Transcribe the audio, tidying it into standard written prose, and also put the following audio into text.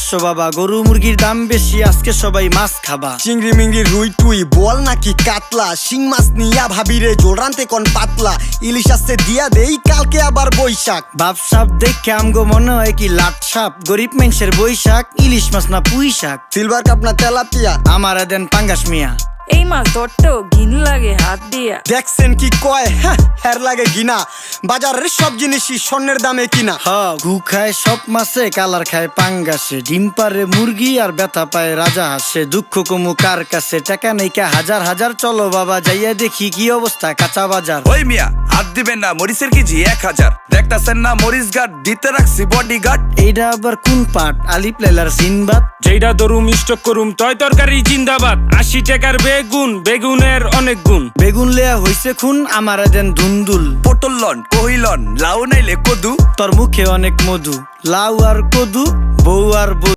500 বাবা, গরু মুরগির দাম বেশি, আজকে সবাই মাছ খাবা। চিংড়ি মিংড়ি রুই টুই বল নাকি কাতলা, শিং মাছ নিয়া ভাবিরে জোল রানতে কোন পাতলা, ইলিশ আসছে দিয়া দেই কালকে আবার বৈশাখ। বাপ সাপ দেখে আমগো মনে হয় কি লাট সাপ, গরিব মানুষের বৈশাখ, ইলিশ মাছ না পুঁই শাক। সিলভার কাপ না তেলাপিয়া, আমারে দেন পাঙ্গাস মিয়া। এই মাছ ধরতেও ঘিন লাগে হাত দিয়া। দেখছেন কি কয়, হের লাগে গিনা, বাজারের সব জিনিসই স্বর্ণের দামে কিনা। ঘু খায় সব মাছে, কালার খায় পাঙ্গাসে, ডিম পারে মুরগি আর ব্যথা পায় রাজা হাসে। দুঃখ কমু কার কাছে, টাকা নেই কা হাজার হাজার, চলো বাবা যাইয়া দেখি কি অবস্থা কাঁচা বাজার। ওই মিয়া হাত দিবেন না, মরিচের কেজি 1000, দেখতাছেন না মরিচ গার্ড দিতে রাখছি বডি গার্ড। এইটা আবার কোন পাট, আলিপ লাইলার সিনবাদ? যেইটা ধরুম স্টক করুম তয় তরকারি জিন্দাবাদ। 80 টাকার বেগুন, বেগুনের অনেক গুণ। বেগুন লেয়া হইছে খুন, আমারে দেন ধুন্দুল। পটল লন কহিলন, লাউ নাইলে কদু। তোর মুখে অনেক মধু, লাউ আর কদু, বউ আর বউ।